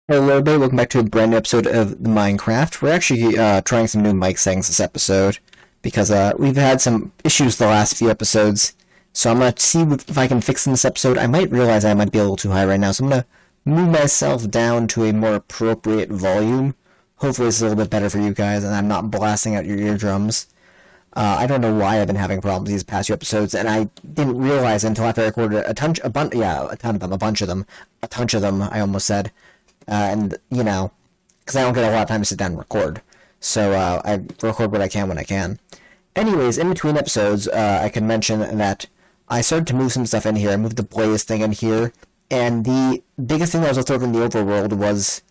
Hello everybody, welcome back to a brand new episode of the Minecraft. We're actually trying some new mic settings this episode because we've had some issues the last few episodes. So I'm going to see if I can fix in this episode. I might realize I might be a little too high right now, so I'm going to move myself down to a more appropriate volume. Hopefully it's a little bit better for you guys and I'm not blasting out your eardrums. I don't know why I've been having problems these past few episodes, and I didn't realize until after I recorded a bunch of them, I almost said. And, you know, because I don't get a lot of time to sit down and record. So I record what I can when I can. Anyways, in between episodes, I can mention that I started to move some stuff in here. I moved the blaze thing in here. And the biggest thing that was left over in the overworld was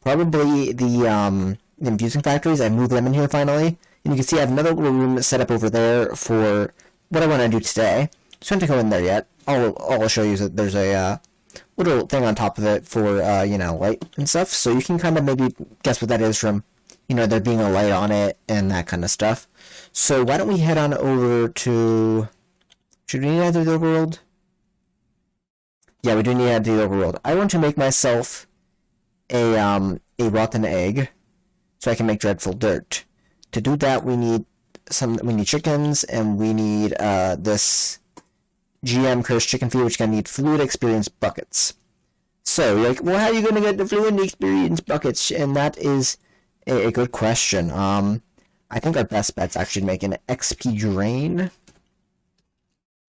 probably the infusing factories. I moved them in here finally. And you can see I have another little room set up over there for what I want to do today. So I don't have to go in there yet. All I'll show you is that there's a little thing on top of it for, you know, light and stuff. So you can kind of maybe guess what that is from, you know, there being a light on it and that kind of stuff. So why don't we head on over to... Should we need to do the overworld? Yeah, we do need to do the overworld. I want to make myself a rotten egg so I can make dreadful dirt. To do that, we need chickens, and we need this GM cursed chicken feed, which is going to need fluid experience buckets. So, like, well, how are you going to get the fluid experience buckets? And that is a good question. I think our best bet's actually make an XP drain.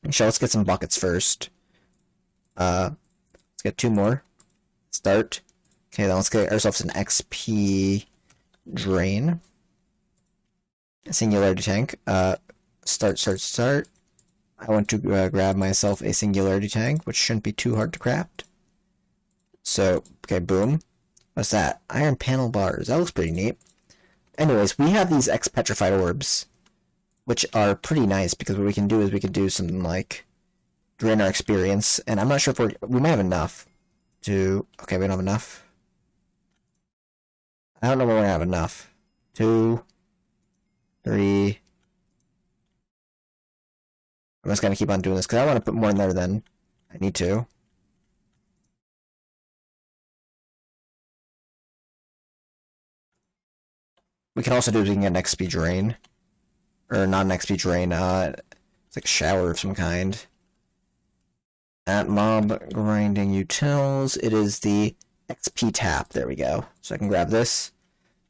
Actually, let's get some buckets first. Let's get 2 more. Start. Okay, then let's get ourselves an XP drain. A singularity tank. Start. I want to grab myself a singularity tank, which shouldn't be too hard to craft. So, okay, boom. What's that? Iron panel bars. That looks pretty neat. Anyways, we have these Petrified Orbs, which are pretty nice, because what we can do is we could do something like drain our experience, and I'm not sure if we might have enough to... Okay, we don't have enough. I don't know when we're going to have enough. 2... 3... I'm just going to keep on doing this, because I want to put more in there than I need to. We can also do is we can get an XP drain. Or not an XP drain, it's like a shower of some kind. At mob grinding utils, it is the XP tap. There we go. So I can grab this.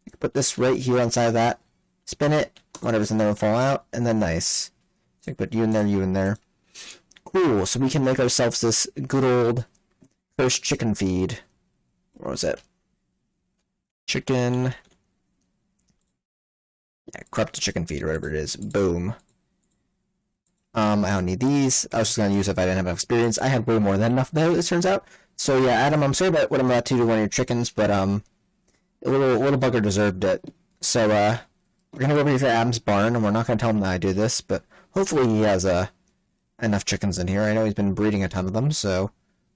I can put this right here on side of that. Spin it. Whatever's in there will fall out. And then nice. So I can put you in there. Cool. So we can make ourselves this good old first chicken feed. What was it? Chicken. Yeah, corrupted chicken feed or whatever it is. Boom. I don't need these. I was just going to use it if I didn't have enough experience. I had way more than enough though, it turns out. So yeah, Adam, I'm sorry about what I'm about to do to one of your chickens, but a little bugger deserved it. So we're gonna go over here to Adam's barn, and we're not gonna tell him that I do this, but hopefully he has enough chickens in here. I know he's been breeding a ton of them, so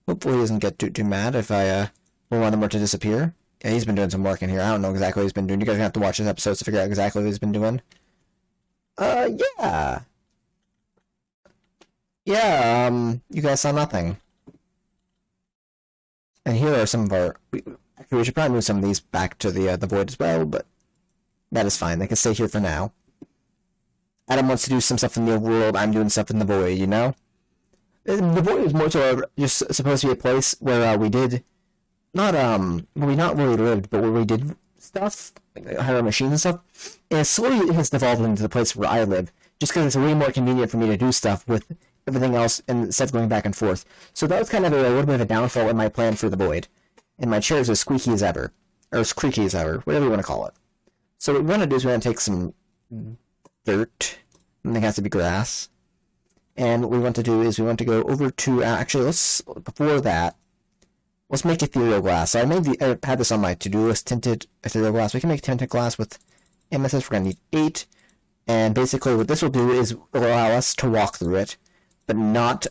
hopefully he doesn't get too mad if I want one of them to disappear. Yeah, he's been doing some work in here. I don't know exactly what he's been doing. You guys are gonna have to watch his episodes to figure out exactly what he's been doing. Yeah. Yeah, you guys saw nothing. And here are some of our... Actually, we should probably move some of these back to the void as well, but that is fine. They can stay here for now. Adam wants to do some stuff in the overworld. I'm doing stuff in the void, you know? The void is more so just supposed to be a place where we did... Not really lived, but where we did stuff, like had our machines and stuff. And slowly it has devolved into the place where I live, just because it's way more convenient for me to do stuff with everything else instead of going back and forth. So that was kind of a little bit of a downfall in my plan for the void. And my chair is as squeaky as ever. Or as creaky as ever, whatever you want to call it. So what we want to do is we're going to take some dirt. I think it has to be grass. And what we want to do is we want to go over to... actually, before that, let's make Ethereal Glass. So I had this on my to-do list, tinted Ethereal Glass. We can make tinted glass with MSS. We're going to need 8. And basically what this will do is allow us to walk through it, but not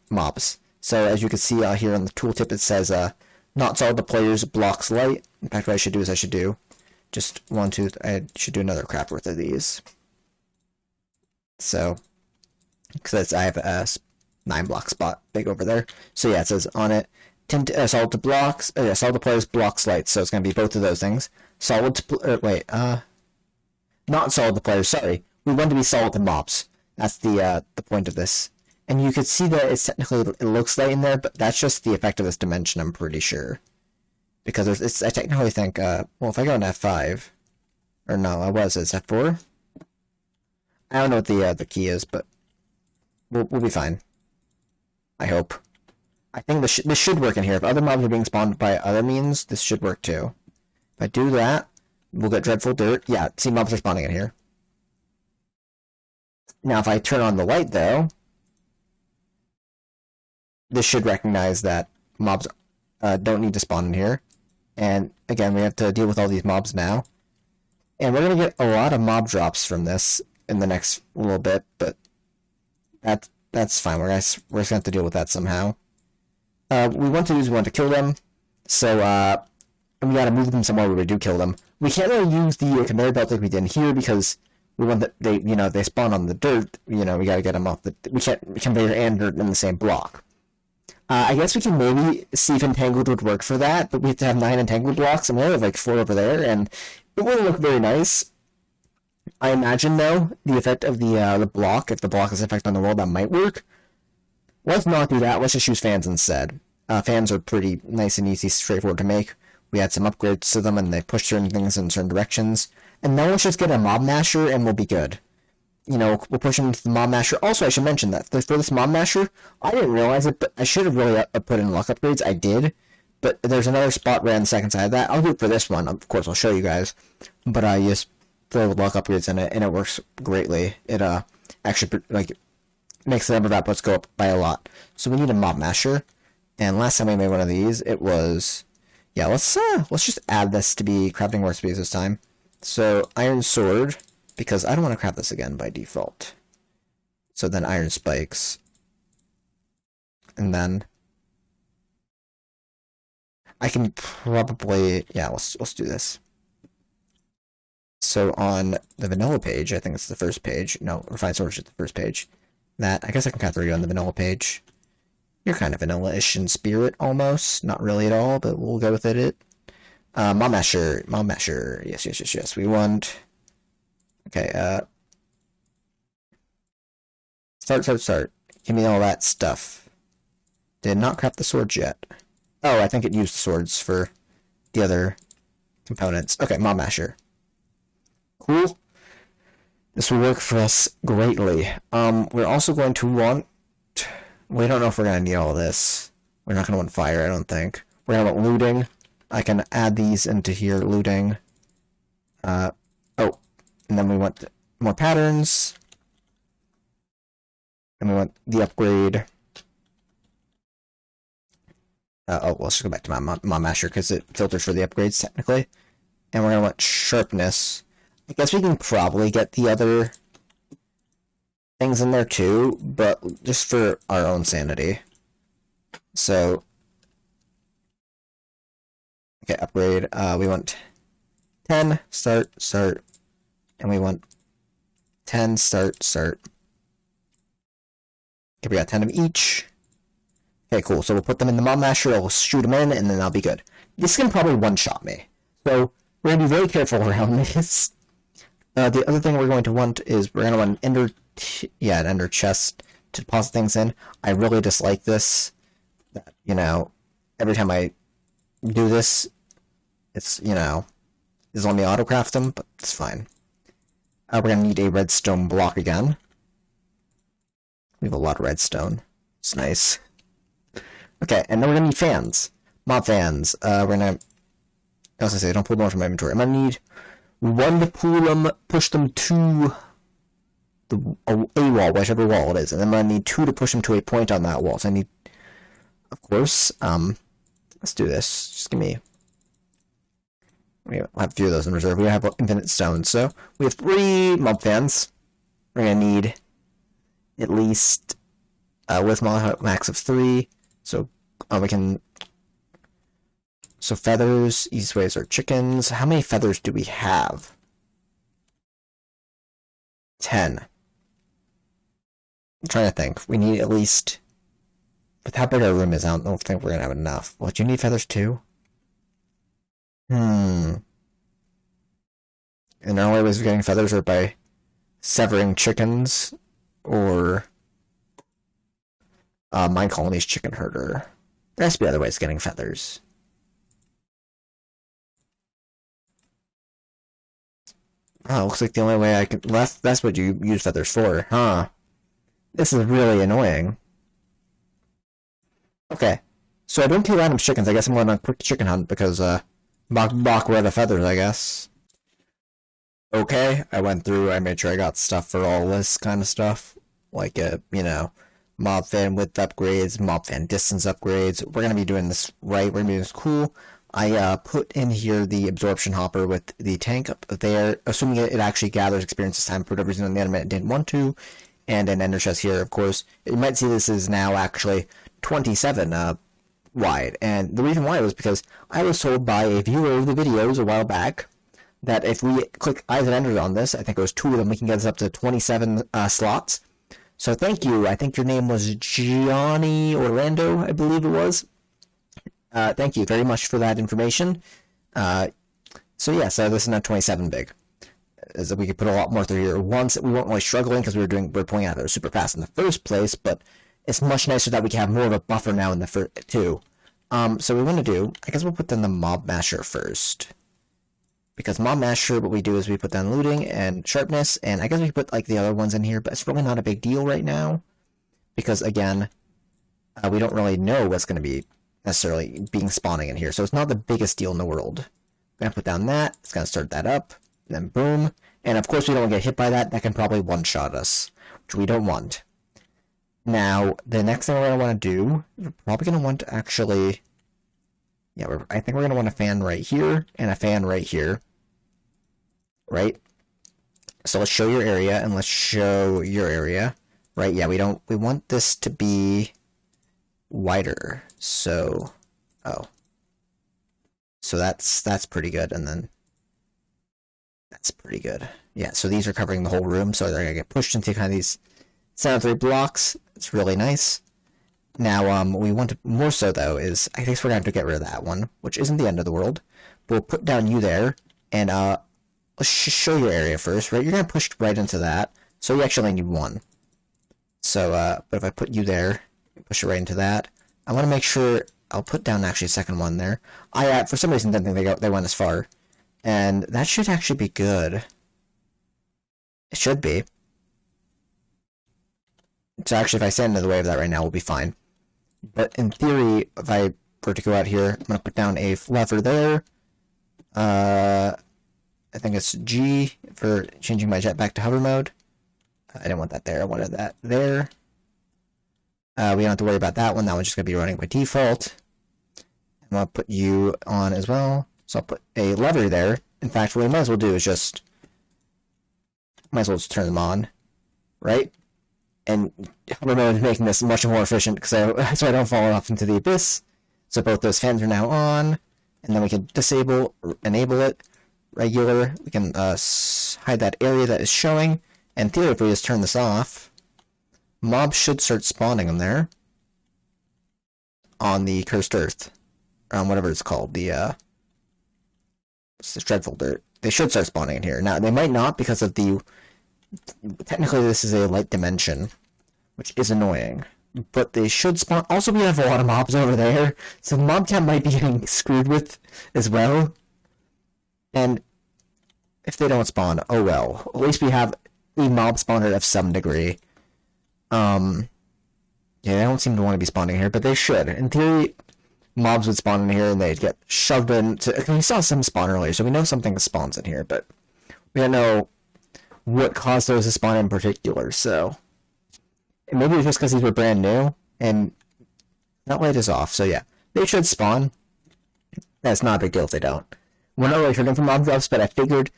mobs. So as you can see here on the tooltip, it says not all the players blocks light. In fact, what I should do is I should do another crap worth of these. So, because I have a 9 block spot big over there. So yeah, it says on it, solid to blocks. Solid to players, blocks lights. So it's gonna be both of those things. Solid to not solid to players. Sorry, we want to be solid to mobs. That's the point of this. And you could see that it's technically it looks light in there, but that's just the effect of this dimension. I'm pretty sure, because I technically think well, if I go on F5, or no, it's F4. I don't know what the key is, but we'll be fine. I hope. I think this should work in here. If other mobs are being spawned by other means, this should work too. If I do that, we'll get dreadful dirt. Yeah, see, mobs are spawning in here. Now, if I turn on the light, though, this should recognize that mobs don't need to spawn in here. And again, we have to deal with all these mobs now. And we're going to get a lot of mob drops from this in the next little bit, but that's fine. We're just going to have to deal with that somehow. We want to kill them, so we got to move them somewhere where we do kill them. We can't really use the conveyor belt like we did here because we want that they spawn on the dirt. We got to get them off the. We can't conveyor and dirt in the same block. I guess we can maybe see if entangled would work for that, but we have to have 9 entangled blocks, and we have like 4 over there, and it wouldn't look very nice. I imagine though the effect of the block, if the block has an effect on the world, that might work. Let's not do that. Let's just use fans instead. Fans are pretty nice and easy, straightforward to make. We had some upgrades to them, and they push certain things in certain directions. And now let's just get a mob masher, and we'll be good. We'll push them into the mob masher. Also, I should mention that for this mob masher, I didn't realize it, but I should have really put in luck upgrades. I did, but there's another spot right on the second side of that. I'll do it for this one. Of course, I'll show you guys. But I just throw luck upgrades in it, and it works greatly. It actually makes the number of outputs go up by a lot. So we need a mob masher. And last time we made one of these, it was let's just add this to be crafting recipes this time. So iron sword, because I don't want to craft this again by default. So then iron spikes. And then I can probably let's do this. So on the vanilla page, I think it's the first page. No, refined sword is the first page. That I guess I can craft 3 on the vanilla page. You're kind of vanilla-ish in spirit, almost. Not really at all, but we'll go with it. Mob masher. Yes. We want... Okay, Start. Give me all that stuff. Did not craft the swords yet. Oh, I think it used the swords for the other components. Okay, mob masher. Cool. This will work for us greatly. We're also going to want... We don't know if we're going to need all this. We're not going to want fire, I don't think. We're going to want looting. I can add these into here, looting. And then we want more patterns. And we want the upgrade. Let's just go back to my masher, because it filters for the upgrades, technically. And we're going to want sharpness. I guess we can probably get the other things in there too, but just for our own sanity. So, okay, upgrade. We want 10, start, and we want 10, start. Okay, we got 10 of each. Okay, cool. So we'll put them in the mob masher, I'll shoot them in, and then I'll be good. This can probably one-shot me. So, we're going to be very careful around this. The other thing we're going to want is we're going to want an ender chest to deposit things in. I really dislike this. That, every time I do this, it's, it's on me autocraft them, but it's fine. We're going to need a redstone block again. We have a lot of redstone. It's nice. Okay, and then we're going to need fans. Mob fans. We're going to... I was going to say, don't pull them from my inventory. I'm going to need one to pull them, push them to a wall, whichever wall it is. And then I'm going to need 2 to push them to a point on that wall. So I need... Of course. Let's do this. Just give me... We have a few of those in reserve. We have infinite stones. So we have 3 mob fans. We're going to need at least with max of 3. So we can... So feathers, easiest ways are chickens. How many feathers do we have? 10. I'm trying to think. We need at least with how big our room is, I don't think we're gonna have enough. What, do you need feathers too? And the only ways of getting feathers are by severing chickens or Mine Colony's chicken herder. There has to be other ways of getting feathers. Oh, looks like the only way I can... That's what you use feathers for, huh? This is really annoying. Okay. So I don't kill random chickens. I guess I'm going on a quick chicken hunt because, Bok where the feathers, I guess. Okay, I went through, I made sure I got stuff for all this kind of stuff. Like, you know, mob fan width upgrades, mob fan distance upgrades. We're gonna be doing this right, we're gonna be doing this cool. I put in here the absorption hopper with the tank up there, assuming it actually gathers experience this time. For whatever reason on the internet it didn't want to. And an ender chest here, of course. You might see this is now actually 27 wide. And the reason why was because I was told by a viewer of the videos a while back that if we click eyes and enders on this, I think it was 2 of them, we can get this up to 27 slots. So thank you. I think your name was Gianni Orlando, I believe it was. Thank you very much for that information. So yeah, so this is now 27 big. As we could put a lot more through here. Once we weren't really struggling because we're pulling out there super fast in the first place, but it's much nicer that we can have more of a buffer now in the first too. So we want to do, I guess we'll put down the Mob Masher first. Because Mob Masher, what we do is we put down looting and sharpness, and I guess we put like the other ones in here, but it's really not a big deal right now. Because again, we don't really know what's going to be necessarily being spawning in here, so it's not the biggest deal in the world. I'm going to put down that, it's going to start that up, and then boom. And of course we don't want to get hit by that, that can probably one-shot us, which we don't want. Now, the next thing we're going to want to do, we're probably going to want to actually... Yeah, I think we're going to want a fan right here, and a fan right here. Right? So let's show your area, and let's show your area. Right, yeah, we want this to be wider. So, oh. So that's pretty good, and then that's pretty good. Yeah, so these are covering the whole room, so they're going to get pushed into kind of these center 3 blocks. It's really nice. Now, we want to, more so though, is, I think we're going to have to get rid of that one, which isn't the end of the world. We'll put down you there, and, let's show your area first, right? You're going to push right into that, so you actually need 1. So, but if I put you there, push it right into that, I want to make sure, I'll put down actually a second one there. I, for some reason, didn't think they went as far. And that should actually be good. It should be. So actually, if I stand in the way of that right now, we'll be fine. But in theory, if I were to go out here, I'm going to put down a lever there. I think it's G for changing my jet back to hover mode. I didn't want that there. I wanted that there. We don't have to worry about that one. That one's just going to be running by default. I'm going to put you on as well. So I'll put a lever there. In fact, what we might as well do is just... Might as well just turn them on. Right? And hover mode is making this much more efficient so I don't fall off into the abyss. So both those fans are now on. And then we can disable, enable it. Regular. We can hide that area that is showing. And in theory, if we just turn this off, mobs should start spawning them there. On the Cursed Earth. Or on whatever it's called. The, it's this dreadful dirt. They should start spawning in here. Now, they might not because of the... Technically, this is a light dimension, which is annoying. But they should spawn... Also, we have a lot of mobs over there, so the mob count might be getting screwed with as well. And if they don't spawn, oh well. At least we have a mob spawner of some degree. Yeah, they don't seem to want to be spawning here, but they should. In theory, mobs would spawn in here and they'd get shoved into... We saw some spawn earlier, so we know something spawns in here, but we don't know what caused those to spawn in particular, so... And maybe it's just because these were brand new, and that light is off, so yeah. They should spawn. That's not a big deal if they don't. We're not really looking for mob drops, but I figured,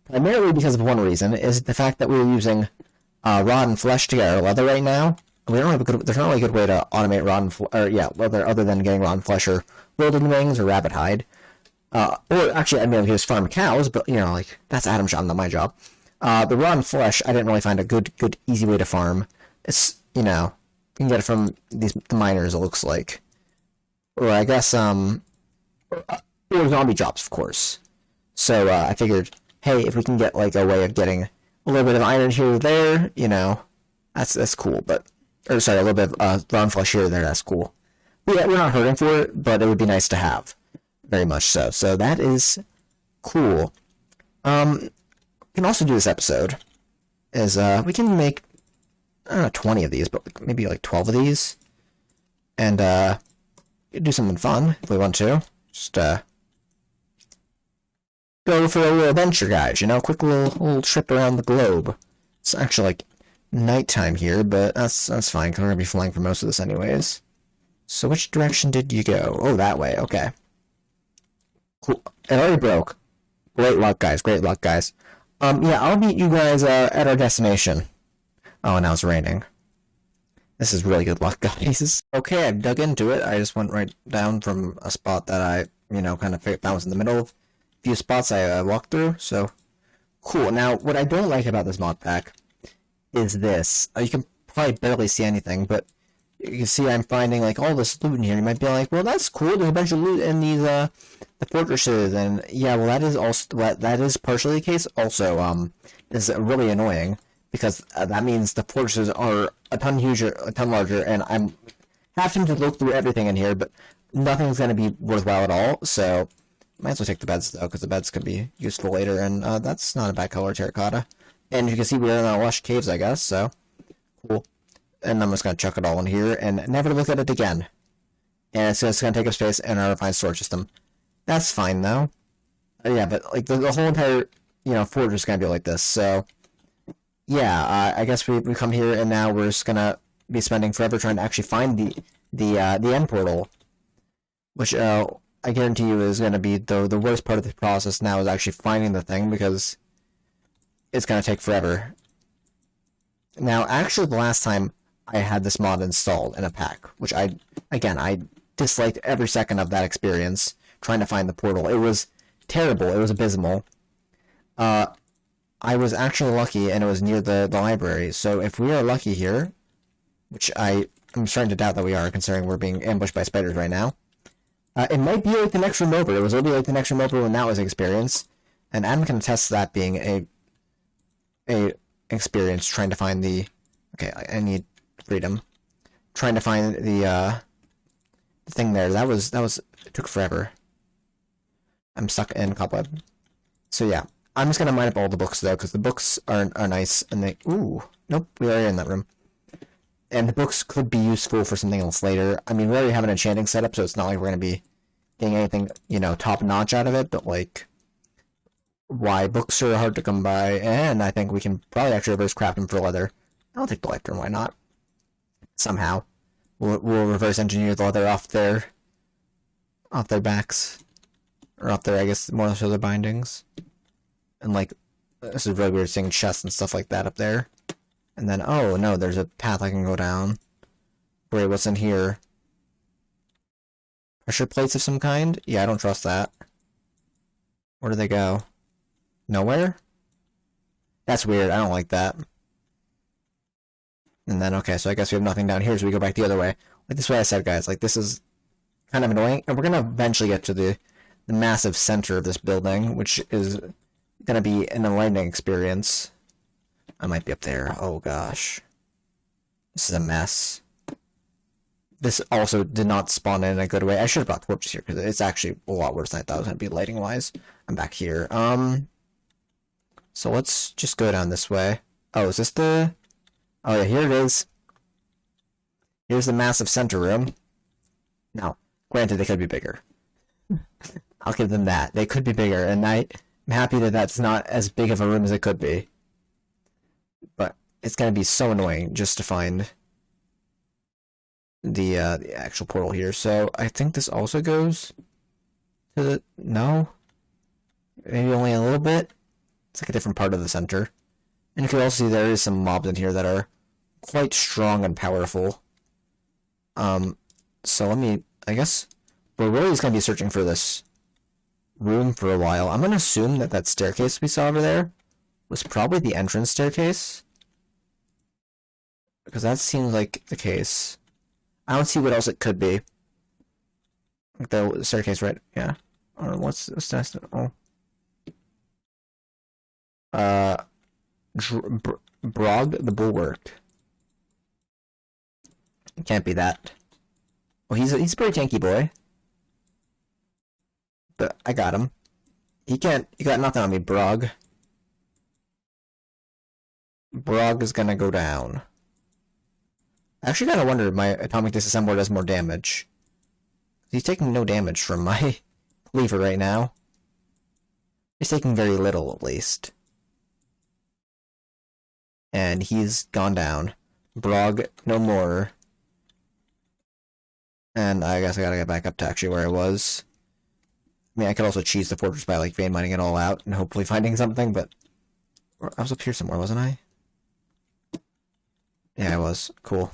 primarily because of one reason, is the fact that we were using rod and flesh to get our leather right now. We don't have a good, there's not really a good way to automate rod and leather other than getting rod and flesh or wilden wings or rabbit hide. Or actually, I mean, he was farm cows, but you know, like that's Adam's job, not my job. The rod and flesh, I didn't really find a good, easy way to farm. It's, you know, can get it from the miners, it looks like. Or I guess, or zombie drops, of course. So, I figured, hey, if we can get, like, a way of getting a little bit of iron here or there, you know, that's cool, but... Or, sorry, a little bit of ground flesh here or there, that's cool. But yeah, we're not hurting for it, but it would be nice to have. Very much so. So that is cool. We can also do this episode, is, we can make, I don't know, 20 of these, but maybe, like, 12 of these. And, do something fun, if we want to. Just, go for a little adventure, guys, you know? Quick little trip around the globe. It's actually, like, nighttime here, but that's fine, because we're going to be flying for most of this anyways. So which direction did you go? Oh, that way, okay. Cool. It already broke. Great luck, guys, great luck, guys. Yeah, I'll meet you guys, at our destination. Oh, now it's raining. This is really good luck, guys. Okay, I've dug into it. I just went right down from a spot that I, you know, kind of found was in the middle of a few spots I walked through, so... Cool. Now, what I don't like about this mod pack is this. You can probably barely see anything, but you can see I'm finding, like, all this loot in here. You might be like, well, that's cool. There's a bunch of loot in these, the fortresses, and yeah, well, that is also, that is partially the case. Also, is really annoying, because that means the fortresses are a ton larger, and I'm having to look through everything in here, but nothing's going to be worthwhile at all, so might as well take the beds, though, because the beds could be useful later, and that's not a bad color, terracotta. And you can see we're in the lush caves, I guess, so cool. And I'm just going to chuck it all in here and never look at it again. And it's just going to take up space in our refined storage system. That's fine, though. Yeah, but like the whole entire, you know, fortress is going to be like this, so... Yeah, I guess we come here, and now we're just going to be spending forever trying to actually find the end portal. Which, I guarantee you is going to be the worst part of the process now, is actually finding the thing, because it's going to take forever. Now, actually, the last time I had this mod installed in a pack, which I disliked every second of that experience, trying to find the portal. It was terrible. It was abysmal. I was actually lucky, and it was near the library. So if we are lucky here, which I'm starting to doubt that we are, considering we're being ambushed by spiders right now, it might be like the next room over. It was literally like the next room over when that was experienced, and Adam can attest to that being a experience trying to find the... Okay, I need freedom. Trying to find the thing there. That was... It took forever. I'm stuck in cobweb. So yeah. I'm just gonna mine up all the books, though, because the books are nice, and they... Ooh. Nope, we are in that room. And the books could be useful for something else later. I mean, we already have an enchanting setup, so it's not like we're gonna be getting anything, you know, top-notch out of it, but, like... Why? Books are hard to come by, and I think we can probably actually reverse craft them for leather. I'll take the lectern, why not? Somehow. We'll reverse engineer the leather off their backs. Or off their, I guess, more so their bindings. And, like, this is really weird seeing chests and stuff like that up there. And then, oh, no, there's a path I can go down. Wait, what's in here? Pressure plates of some kind? Yeah, I don't trust that. Where do they go? Nowhere? That's weird, I don't like that. And then, okay, so I guess we have nothing down here, so we go back the other way. Like this way I said, guys, like, this is kind of annoying. And we're gonna eventually get to the massive center of this building, which is gonna be an enlightening experience. I might be up there. Oh, gosh. This is a mess. This also did not spawn in a good way. I should have brought torches here, because it's actually a lot worse than I thought it was going to be lighting-wise. I'm back here. So let's just go down this way. Oh, is this the... Oh, yeah, here it is. Here's the massive center room. Now, granted, they could be bigger. I'll give them that. They could be bigger, and I'm happy that that's not as big of a room as it could be. But it's going to be so annoying just to find the actual portal here. So I think this also goes to the... No? Maybe only a little bit? It's like a different part of the center. And you can also see there is some mobs in here that are quite strong and powerful. So let me... I guess we're really just going to be searching for this room for a while. I'm going to assume that that staircase we saw over there was probably the entrance staircase. Because that seems like the case. I don't see what else it could be. Like the staircase, right? Yeah. Or what's this? Oh. Brog the Bulwark. It can't be that. Well, he's a pretty tanky boy. But I got him. He got nothing on me, Brog. Brog is gonna go down. I actually gotta wonder if my atomic disassembler does more damage. He's taking no damage from my lever right now. He's taking very little, at least. And he's gone down. Brog, no more. And I guess I gotta get back up to actually where I was. I mean, I could also cheese the fortress by, like, vein mining it all out and hopefully finding something, but... I was up here somewhere, wasn't I? Yeah, I was. Cool.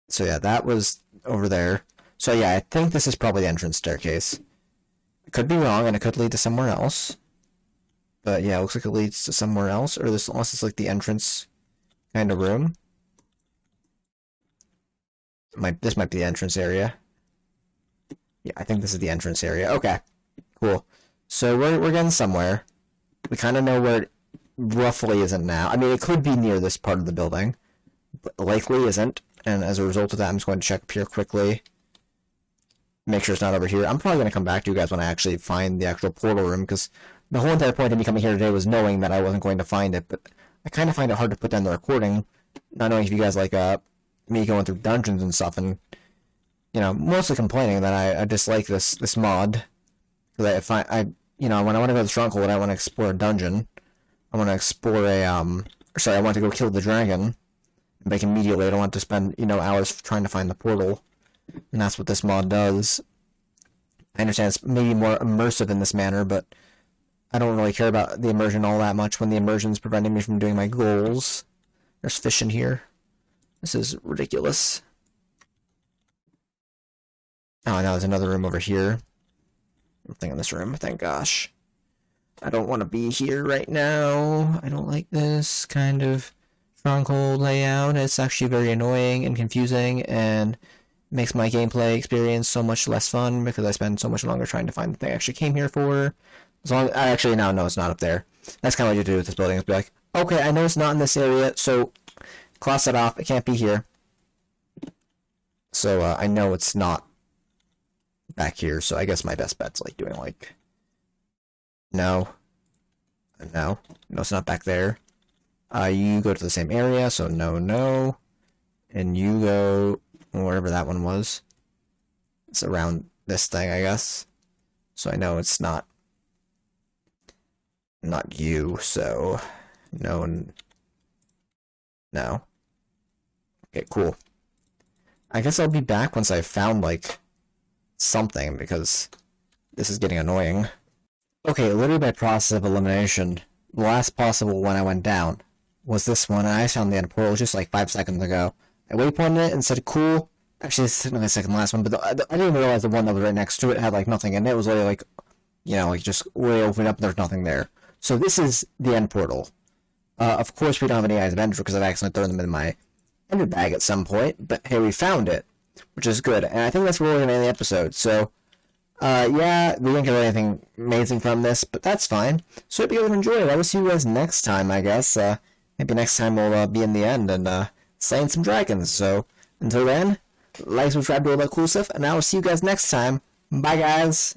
So yeah, that was over there. So yeah, I think this is probably the entrance staircase. I could be wrong, and it could lead to somewhere else. But yeah, it looks like it leads to somewhere else, or this unless it's like the entrance kind of room. This might be the entrance area. Yeah, I think this is the entrance area. Okay, cool. So we're getting somewhere. We kind of know where it roughly isn't now. I mean, it could be near this part of the building, but likely isn't. And as a result of that, I'm just going to check up here quickly. Make sure it's not over here. I'm probably going to come back to you guys when I actually find the actual portal room, because the whole entire point of me coming here today was knowing that I wasn't going to find it, but I kind of find it hard to put down the recording, not knowing if you guys like me going through dungeons and stuff, and, you know, mostly complaining that I dislike this mod. Because you know, when I want to go to the Stronghold, I want to explore a dungeon. I want to explore I want to go kill the dragon. Like immediately, I don't want to spend, you know, hours trying to find the portal. And that's what this mod does. I understand it's maybe more immersive in this manner, but I don't really care about the immersion all that much when the immersion's preventing me from doing my goals. There's fish in here. This is ridiculous. Oh, now there's another room over here. Nothing in this room, thank gosh. I don't want to be here right now. I don't like this kind of Stronghold layout. It's actually very annoying and confusing, and makes my gameplay experience so much less fun because I spend so much longer trying to find the thing I actually came here for. As long as I actually now know it's not up there. That's kind of what you do with this building, is be like, okay, I know it's not in this area, so cross it off. It can't be here. So I know it's not back here, so I guess my best bet's like doing like no, it's not back there. You go to the same area, so no, and you go wherever that one was. It's around this thing, I guess. So I know it's not you, so no. Okay, cool. I guess I'll be back once I've found, like, something, because this is getting annoying. Okay, literally by process of elimination, the last possible one I went down was this one, and I found the end portal just like 5 seconds ago. I waypointed it and said, cool. Actually, it's technically the second last one, but I didn't even realize the one that was right next to it had, like, nothing in it. It was literally, like, you know, like, just way opened up and there's nothing there. So this is the end portal. Of course, we don't have any eyes of ender because I've accidentally thrown them in my ender bag at some point, but hey, we found it, which is good, and I think that's where we're going to end the episode. So, yeah, we didn't get anything amazing from this, but that's fine. So I hope you guys enjoyed. I will see you guys next time, I guess. Maybe next time we'll be in the end and slaying some dragons. So until then, like, subscribe, do all that cool stuff, and I will see you guys next time. Bye, guys.